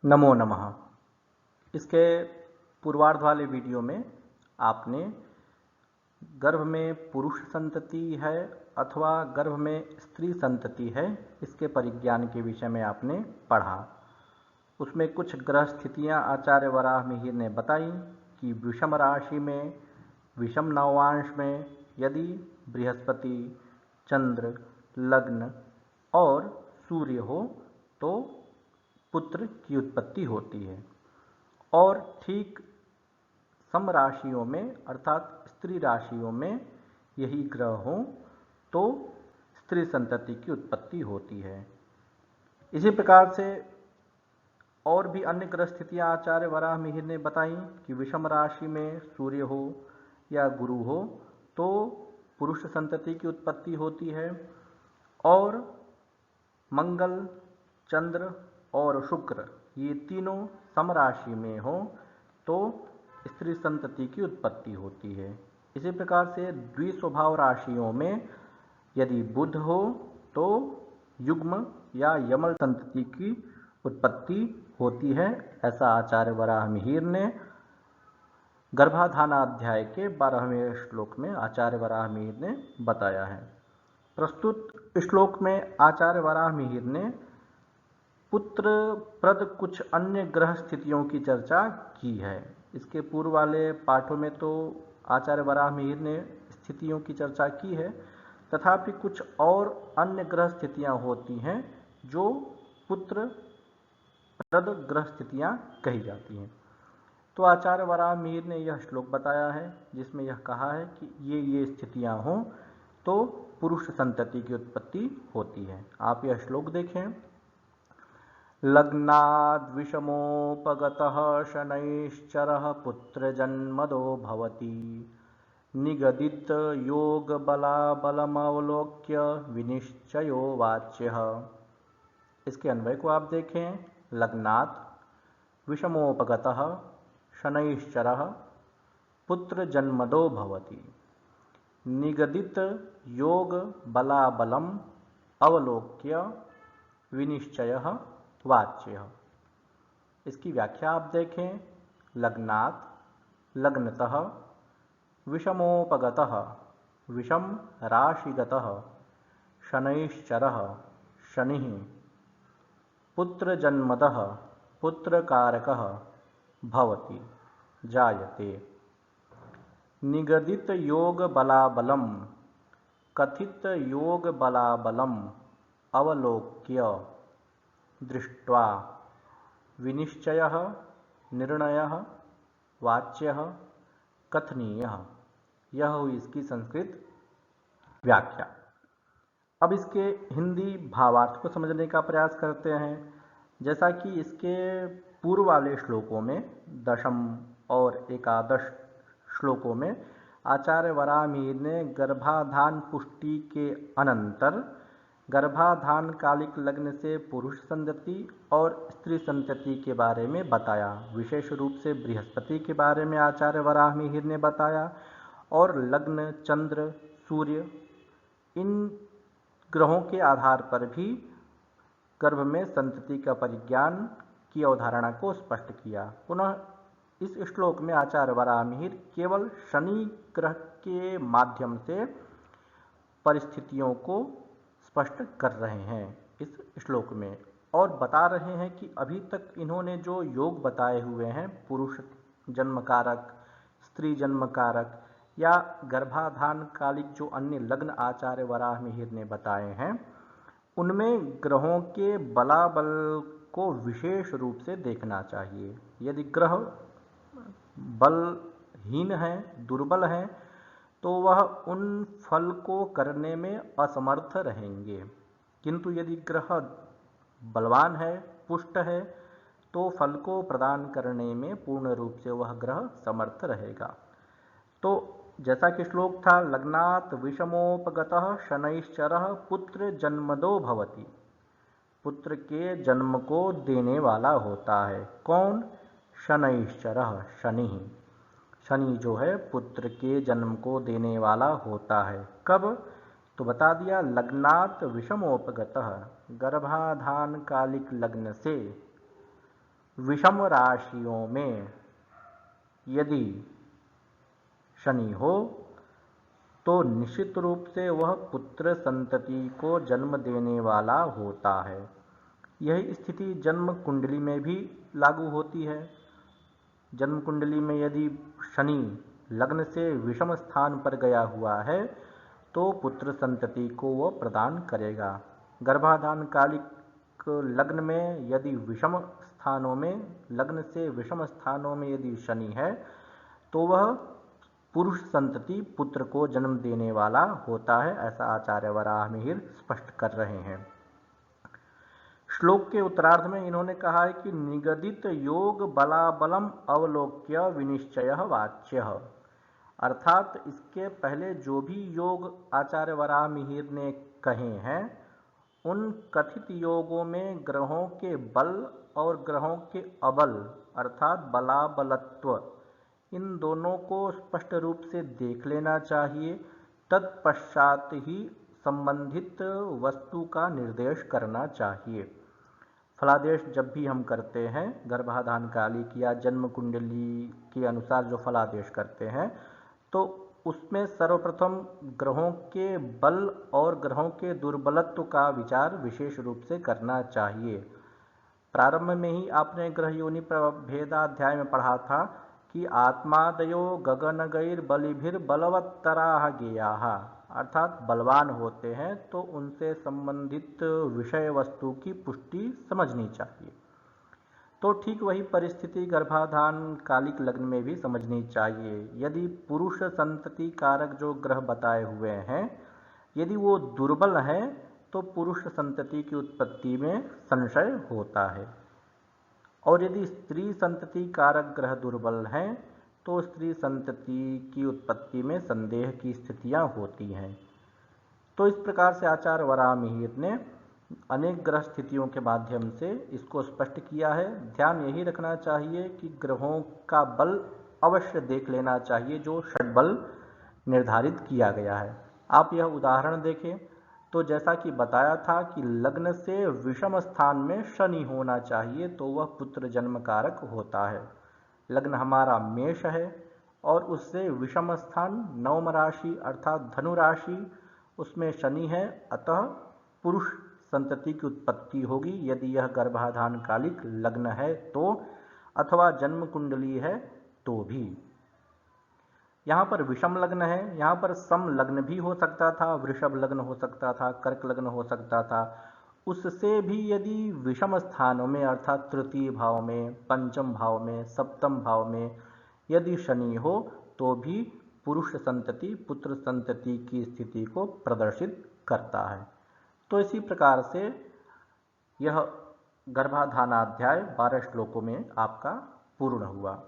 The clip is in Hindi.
नमो नमः। इसके पूर्वार्ध वाले वीडियो में आपने गर्भ में पुरुष संतति है अथवा गर्भ में स्त्री संतति है, इसके परिज्ञान के विषय में आपने पढ़ा। उसमें कुछ ग्रह स्थितियाँ आचार्य वराह मिहिर ने बताई कि विषम राशि में, विषम नवांश में यदि बृहस्पति, चंद्र, लग्न और सूर्य हो तो पुत्र की उत्पत्ति होती है, और ठीक सम राशियों में अर्थात स्त्री राशियों में यही ग्रह हो तो स्त्री संतति की उत्पत्ति होती है। इसी प्रकार से और भी अन्य ग्रह स्थितियाँ आचार्य वराह मिहिर ने बताई कि विषम राशि में सूर्य हो या गुरु हो तो पुरुष संतति की उत्पत्ति होती है, और मंगल, चंद्र और शुक्र ये तीनों सम राशि में हो तो स्त्री संतति की उत्पत्ति होती है। इसी प्रकार से द्विस्वभाव राशियों में यदि बुध हो तो युग्म या यमल संतति की उत्पत्ति होती है। ऐसा आचार्य वराह मिहिर ने गर्भाधानाध्याय के 12वें श्लोक में आचार्य वराह मिहिर ने बताया है। प्रस्तुत श्लोक में आचार्य वराह मिहिर ने पुत्र प्रद कुछ अन्य ग्रह स्थितियों की चर्चा की है। इसके पूर्व वाले पाठों में तो आचार्य वराह मिहिर ने स्थितियों की चर्चा की है, तथापि कुछ और अन्य ग्रह स्थितियां होती हैं जो पुत्र प्रद ग्रह स्थितियां कही जाती हैं। तो आचार्य वराह मिहिर ने यह श्लोक बताया है जिसमें यह कहा है कि ये स्थितियां हों तो पुरुष संतति की उत्पत्ति होती है। आप यह श्लोक देखें। लग्नाद् विषमोपगतः शनैश्चरः पुत्रजन्मदो भवति, निगदित योग बलाबलमवलोक्य विनिश्चयो वाच्यः। इसके अन्वय को आप देखें। लग्नात् विषमोपगतः शनैश्चरः पुत्रजन्मदो भवति, निगदित योग बलाबलम अवलोक्य विनिश्चयः वाच्य। इसकी व्याख्या आप देखें। लग्नात् लग्नतः, विषमोपगतः विषम राशिगतः, शनैश्चरः शनिः, पुत्रजन्मदः पुत्रकारकः भवति जायते, निगदित योग बलाबलम कथित योग बलाबलम अवलोक्य दृष्ट्वा विनिश्चयः निर्णयः वाच्यः कथनीयः। यह हुई इसकी संस्कृत व्याख्या। अब इसके हिंदी भावार्थ को समझने का प्रयास करते हैं। जैसा कि इसके पूर्व वाले श्लोकों में, दशम और एकादश श्लोकों में आचार्य वराह मिहिर ने गर्भाधान पुष्टि के अनंतर गर्भाधान कालिक लग्न से पुरुष संतति और स्त्री संतति के बारे में बताया। विशेष रूप से बृहस्पति के बारे में आचार्य वराह मिहिर ने बताया, और लग्न, चंद्र, सूर्य इन ग्रहों के आधार पर भी गर्भ में संतति का परिज्ञान की अवधारणा को स्पष्ट किया। पुनः इस श्लोक में आचार्य वराह मिहिर केवल शनि ग्रह के माध्यम से परिस्थितियों को स्पष्ट कर रहे हैं इस श्लोक में, और बता रहे हैं कि अभी तक इन्होंने जो योग बताए हुए हैं, पुरुष जन्म कारक, स्त्री जन्म कारक या गर्भाधान कालिक जो अन्य लग्न आचार्य वराह मिहिर ने बताए हैं, उनमें ग्रहों के बलाबल को विशेष रूप से देखना चाहिए। यदि ग्रह बलहीन है, दुर्बल है, तो वह उन फल को करने में असमर्थ रहेंगे, किंतु यदि ग्रह बलवान है, पुष्ट है, तो फल को प्रदान करने में पूर्ण रूप से वह ग्रह समर्थ रहेगा। तो जैसा कि श्लोक था, लग्नात् विषमोपगतः शनैश्चरः पुत्र जन्मदो भवति, पुत्र के जन्म को देने वाला होता है। कौन? शनैश्चरः शनि। शनि जो है पुत्र के जन्म को देने वाला होता है। कब? तो बता दिया, लग्नात् विषमोपगतः, गर्भाधान कालिक लग्न से विषम राशियों में यदि शनि हो तो निश्चित रूप से वह पुत्र संतति को जन्म देने वाला होता है। यही स्थिति जन्म कुंडली में भी लागू होती है। जन्म कुंडली में यदि शनि लग्न से विषम स्थान पर गया हुआ है तो पुत्र संतति को वह प्रदान करेगा। गर्भाधान कालिक लग्न में यदि विषम स्थानों में, लग्न से विषम स्थानों में यदि शनि है तो वह पुरुष संतति पुत्र को जन्म देने वाला होता है, ऐसा आचार्य वराहमिहिर स्पष्ट कर रहे हैं। श्लोक के उत्तरार्ध में इन्होंने कहा है कि निगदित योग बलाबलम अवलोक्य विनिश्चय वाच्य, अर्थात इसके पहले जो भी योग आचार्य वराहमिहिर ने कहे हैं उन कथित योगों में ग्रहों के बल और ग्रहों के अबल अर्थात बलाबलत्व, इन दोनों को स्पष्ट रूप से देख लेना चाहिए। तत्पश्चात ही संबंधित वस्तु का निर्देश करना चाहिए। फलादेश जब भी हम करते हैं गर्भाधान कालिक या जन्म कुंडली के अनुसार जो फलादेश करते हैं तो उसमें सर्वप्रथम ग्रहों के बल और ग्रहों के दुर्बलत्व का विचार विशेष रूप से करना चाहिए। प्रारंभ में ही आपने ग्रह योनि प्रभेदाध्याय में पढ़ा था कि आत्मादयो गगनगैर बलिभिर बलवत्तराः गेयाः, अर्थात बलवान होते हैं तो उनसे संबंधित विषय वस्तु की पुष्टि समझनी चाहिए। तो ठीक वही परिस्थिति गर्भाधान कालिक लग्न में भी समझनी चाहिए। यदि पुरुष संतति कारक जो ग्रह बताए हुए हैं यदि वो दुर्बल हैं तो पुरुष संतति की उत्पत्ति में संशय होता है, और यदि स्त्री संतति कारक ग्रह दुर्बल हैं तो स्त्री संतति की उत्पत्ति में संदेह की स्थितियां होती हैं। तो इस प्रकार से आचार्य वराहमिहिर ने अनेक ग्रह स्थितियों के माध्यम से इसको स्पष्ट किया है। ध्यान यही रखना चाहिए कि ग्रहों का बल अवश्य देख लेना चाहिए जो षड्बल निर्धारित किया गया है। आप यह उदाहरण देखें तो जैसा कि बताया था कि लग्न से विषम स्थान में शनि होना चाहिए तो वह पुत्र जन्म कारक होता है। लग्न हमारा मेष है और उससे विषम स्थान नवम राशि अर्थात धनु राशि, उसमें शनि है, अतः पुरुष संतति की उत्पत्ति होगी यदि यह गर्भाधान कालिक लग्न है तो, अथवा जन्म कुंडली है तो भी। यहाँ पर विषम लग्न है, यहाँ पर सम लग्न भी हो सकता था, वृषभ लग्न हो सकता था, कर्क लग्न हो सकता था। उससे भी यदि विषम स्थानों में अर्थात तृतीय भाव में, पंचम भाव में, सप्तम भाव में यदि शनि हो तो भी पुरुष संतति पुत्र संतति की स्थिति को प्रदर्शित करता है। तो इसी प्रकार से यह गर्भाधानाध्याय 12 श्लोकों में आपका पूर्ण हुआ।